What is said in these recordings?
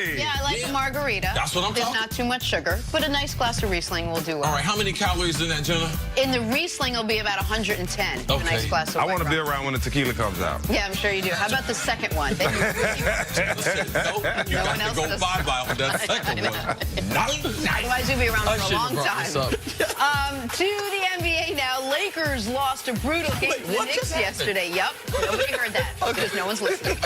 Really? Yeah, I like margarita. That's what I'm There's talking. not too much sugar, but a nice glass of Riesling will do well. All right, how many calories in that, Jenna? In the Riesling, it'll be about 110. A nice glass of I white want to be rum. around when the tequila comes out. Yeah, I'm sure you do. How about the second one? Then you Listen, you No one got else to go does. bye-bye on that second one. Otherwise, you'll be around for a long time. To the NBA now. Lakers lost a brutal game to the Knicks yesterday. Yep. Nobody heard that because no one's listening.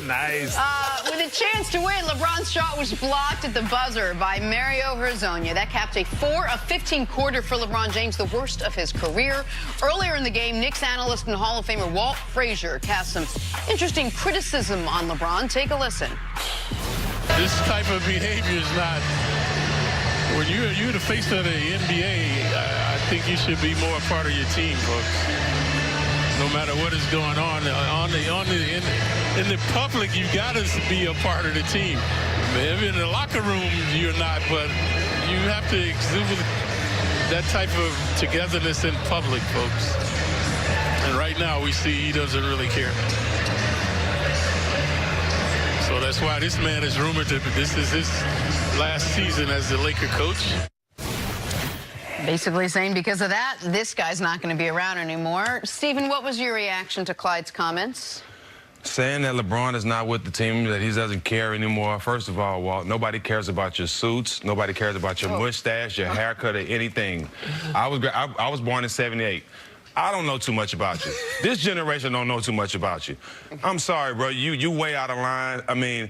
Nice. With a chance to win, LeBron's shot was blocked at the buzzer by Mario Hezonja. That capped a 4 of 15 quarter for LeBron James, the worst of his career. Earlier in the game, Knicks analyst and Hall of Famer Walt Frazier cast some interesting criticism on LeBron. Take a listen. This type of behavior is not. When you're the face of the NBA, I think you should be more a part of your team, folks. No matter what is going on in the public, you got to be a part of the team. Maybe in the locker room, you're not, but you have to exude that type of togetherness in public, folks. And right now, we see he doesn't really care. So that's why this man is rumored to. This is his last season as the Laker coach. Basically saying because of that, this guy's not going to be around anymore. Stephen, what was your reaction to Clyde's comments? Saying that LeBron is not with the team, that he doesn't care anymore. First of all, Walt, nobody cares about your suits. Nobody cares about your mustache, your haircut, or anything. I was born in '78. I don't know too much about you. This generation don't know too much about you. I'm sorry, bro. You way out of line. I mean,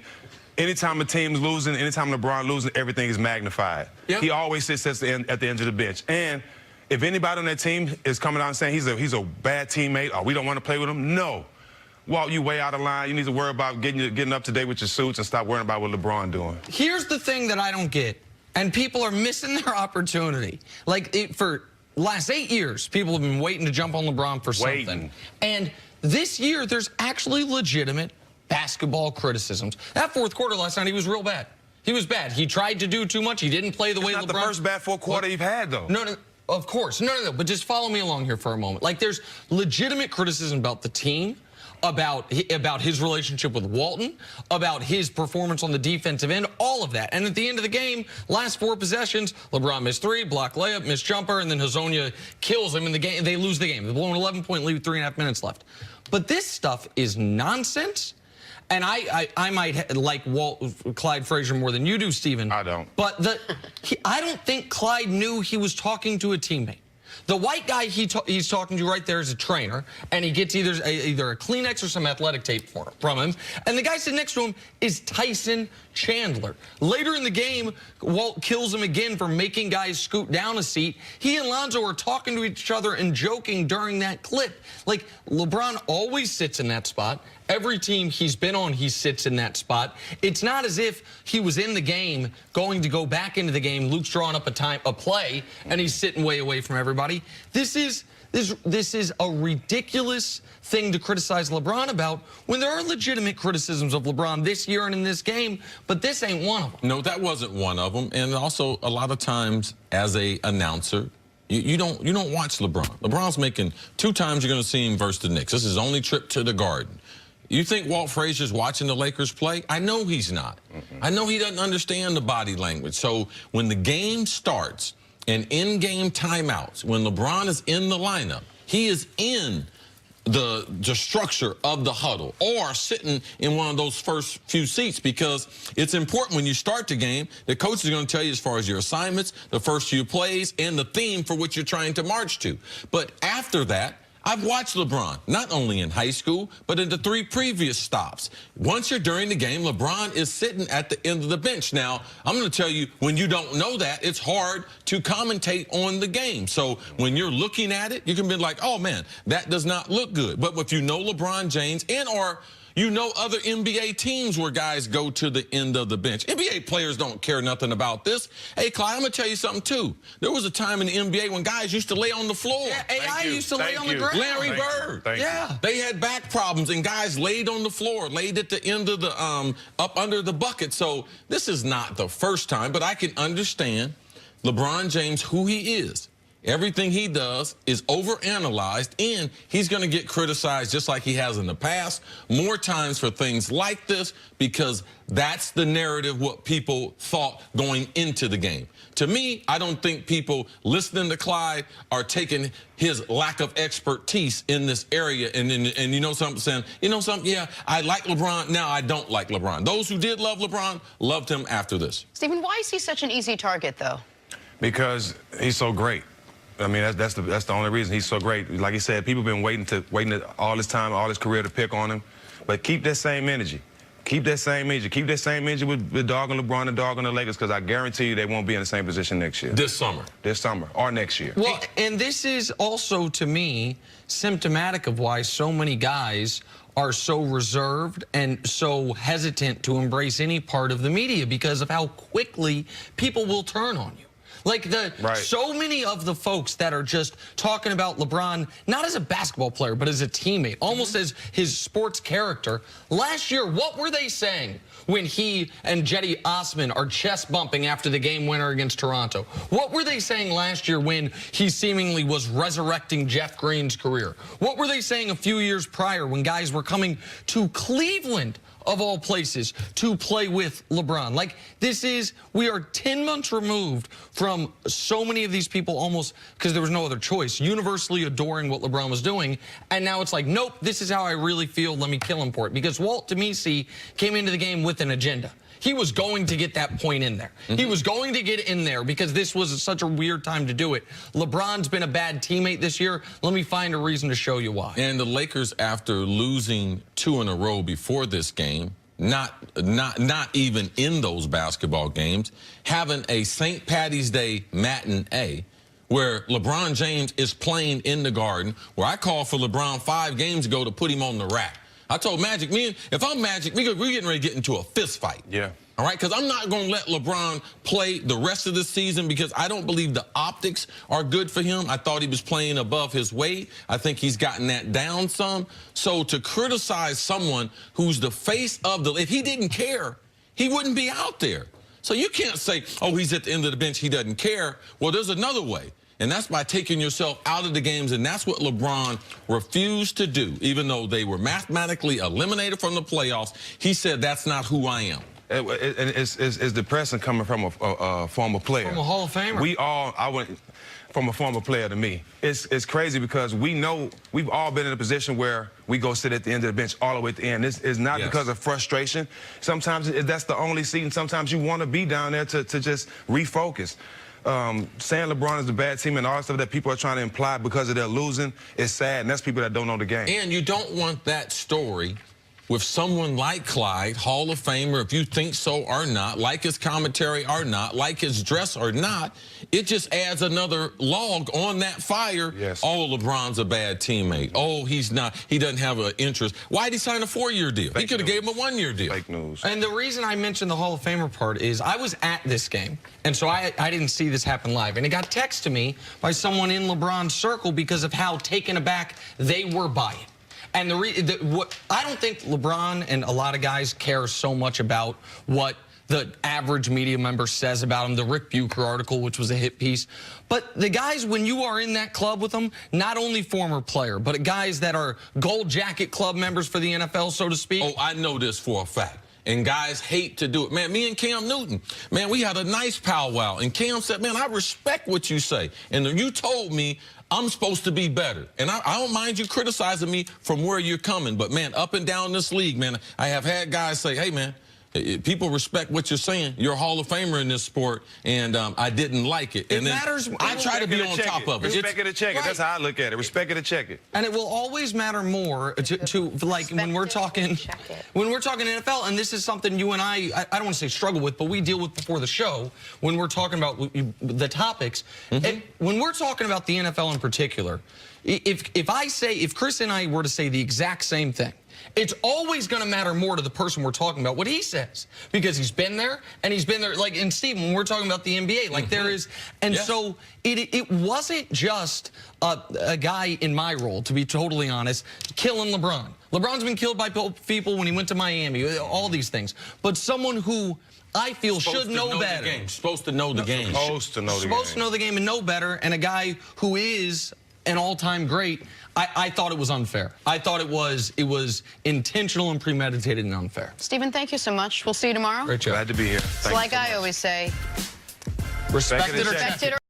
anytime a team's losing, anytime LeBron losing, everything is magnified. Yep. He always sits at the end of the bench. And if anybody on that team is coming out and saying he's a bad teammate or we don't want to play with him, no. Walt, you way out of line. You need to worry about getting up to date with your suits and stop worrying about what LeBron doing. Here's the thing that I don't get, and people are missing their opportunity. For last 8 years, people have been waiting to jump on LeBron for something. And this year, there's actually legitimate basketball criticisms. That fourth quarter last night, he was real bad. He was bad. He tried to do too much. He didn't play the way LeBron. It's not the first bad fourth quarter you've had, though. No, of course. No. But just follow me along here for a moment. Like, there's legitimate criticism about the team, about his relationship with Walton, about his performance on the defensive end, all of that. And at the end of the game, last 4 possessions, LeBron missed 3, block layup, missed jumper, and then Hezonja kills him in the game. They lose the game. They blow an 11-point lead with 3.5 minutes left. But this stuff is nonsense. And I might like Clyde Frazier more than you do, Stephen. I don't. But I don't think Clyde knew he was talking to a teammate. The white guy he's talking to right there is a trainer, and he gets either a Kleenex or some athletic tape from him. And the guy sitting next to him is Tyson Chandler. Later in the game, Walt kills him again for making guys scoot down a seat. He and Lonzo are talking to each other and joking during that clip. Like, LeBron always sits in that spot. Every team he's been on, he sits in that spot. It's not as if he was in the game, going to go back into the game. Luke's drawing up a play, and he's sitting way away from everybody. This is a ridiculous thing to criticize LeBron about when there are legitimate criticisms of LeBron this year and in this game, but this ain't one of them. No, that wasn't one of them. And also, a lot of times, as a announcer, you don't watch LeBron. LeBron's making 2 times you're going to see him versus the Knicks. This is his only trip to the Garden. You think Walt Frazier's watching the Lakers play? I know he's not. I know he doesn't understand the body language. So when the game starts and in-game timeouts, when LeBron is in the lineup, he is in the structure of the huddle or sitting in one of those first few seats, because it's important when you start the game, the coach is going to tell you as far as your assignments, the first few plays, and the theme for which you're trying to march to. But after that, I've watched LeBron, not only in high school, but in the 3 previous stops. Once you're during the game, LeBron is sitting at the end of the bench. Now, I'm going to tell you, when you don't know that, it's hard to commentate on the game. So when you're looking at it, you can be like, oh, man, that does not look good. But if you know LeBron James or you know other NBA teams where guys go to the end of the bench. NBA players don't care nothing about this. Hey, Clyde, I'm going to tell you something, too. There was a time in the NBA when guys used to lay on the floor. Yeah, AI used to lay on the ground. Larry Bird. Yeah. They had back problems, and guys laid on the floor, laid at the end of the, up under the bucket. So this is not the first time, but I can understand LeBron James, who he is. Everything he does is overanalyzed, and he's going to get criticized just like he has in the past, more times for things like this, because that's the narrative, what people thought going into the game. To me, I don't think people listening to Clyde are taking his lack of expertise in this area and you know something, saying, you know something, yeah, I like LeBron, now I don't like LeBron. Those who did love LeBron loved him after this. Stephen, why is he such an easy target, though? Because he's so great. I mean, that's the only reason he's so great. Like he said, people have been waiting all this time, all his career to pick on him. But keep that same energy. Keep that same energy. Keep that same energy with dogging LeBron and dogging the Lakers, because I guarantee you they won't be in the same position next year. This summer. This summer or next year. Well, and this is also, to me, symptomatic of why so many guys are so reserved and so hesitant to embrace any part of the media, because of how quickly people will turn on you. Like, so many of the folks that are just talking about LeBron, not as a basketball player, but as a teammate, almost as his sports character. Last year, what were they saying when he and Jetty Osman are chest bumping after the game winner against Toronto? What were they saying last year when he seemingly was resurrecting Jeff Green's career? What were they saying a few years prior when guys were coming to Cleveland, of all places, to play with LeBron? Like, we are 10 months removed from so many of these people, almost because there was no other choice, universally adoring what LeBron was doing. And now it's like, nope, this is how I really feel. Let me kill him for it. Because Walt Frazier came into the game with an agenda. He was going to get that point in there. He was going to get in there because this was such a weird time to do it. LeBron's been a bad teammate this year. Let me find a reason to show you why. And the Lakers, after losing 2 in a row before this game, not even in those basketball games, having a St. Patty's Day matinee where LeBron James is playing in the Garden, where I called for LeBron 5 games ago to put him on the rack. I told Magic, if I'm Magic, we're getting ready to get into a fist fight. Yeah. All right, because I'm not going to let LeBron play the rest of the season, because I don't believe the optics are good for him. I thought he was playing above his weight. I think he's gotten that down some. So to criticize someone who's the face of if he didn't care, he wouldn't be out there. So you can't say, oh, he's at the end of the bench, he doesn't care. Well, there's another way. And that's by taking yourself out of the games, and that's what LeBron refused to do. Even though they were mathematically eliminated from the playoffs, he said, that's not who I am. It's depressing coming from a former player. From a Hall of Famer. I went from a former player to me. It's crazy because we know we've all been in a position where we go sit at the end of the bench all the way at the end. This is not because of frustration. Sometimes that's the only seat, and sometimes you want to be down there to just refocus. Saying LeBron is a bad team and all that stuff that people are trying to imply because of their losing is sad, and that's people that don't know the game. And you don't want that story with someone like Clyde, Hall of Famer, if you think so or not, like his commentary or not, like his dress or not, it just adds another log on that fire. Yes. Oh, LeBron's a bad teammate. Oh, he's not. He doesn't have an interest. Why did he sign a 4-year deal? He could have gave him a 1-year deal. Fake news. And the reason I mentioned the Hall of Famer part is I was at this game, and so I didn't see this happen live. And it got texted to me by someone in LeBron's circle because of how taken aback they were by it. And I don't think LeBron and a lot of guys care so much about what the average media member says about him, the Rick Bucher article, which was a hit piece. But the guys, when you are in that club with them, not only former player, but guys that are gold jacket club members for the NFL, so to speak. Oh, I know this for a fact. And guys hate to do it. Man, me and Cam Newton, man, we had a nice powwow. And Cam said, man, I respect what you say. And you told me I'm supposed to be better. And I don't mind you criticizing me from where you're coming. But, man, up and down this league, man, I have had guys say, hey, man, people respect what you're saying. You're a Hall of Famer in this sport, and I didn't like it. And it matters. I try to be on top of it. Respect it to check it. That's how I look at it. Respect it to check it. And it will always matter more to like when we're talking NFL, and this is something you and I don't want to say struggle with, but we deal with before the show when we're talking about the topics. And when we're talking about the NFL in particular, if Chris and I were to say the exact same thing, it's always going to matter more to the person we're talking about what he says, because he's been there, and he's been there. Like, and Steve, when we're talking about the NBA, like there is, and so it wasn't just a guy in my role, to be totally honest, killing LeBron. LeBron's been killed by people when he went to Miami, all these things, but someone who I feel should know better. Supposed to know the game. Supposed to know the game. Supposed to know the game and know better, and a guy who is an all-time great. I thought it was unfair. I thought it was intentional and premeditated and unfair. Stephen, thank you so much. We'll see you tomorrow. Great job. Glad to be here. So like I always say, Respect it or respect it or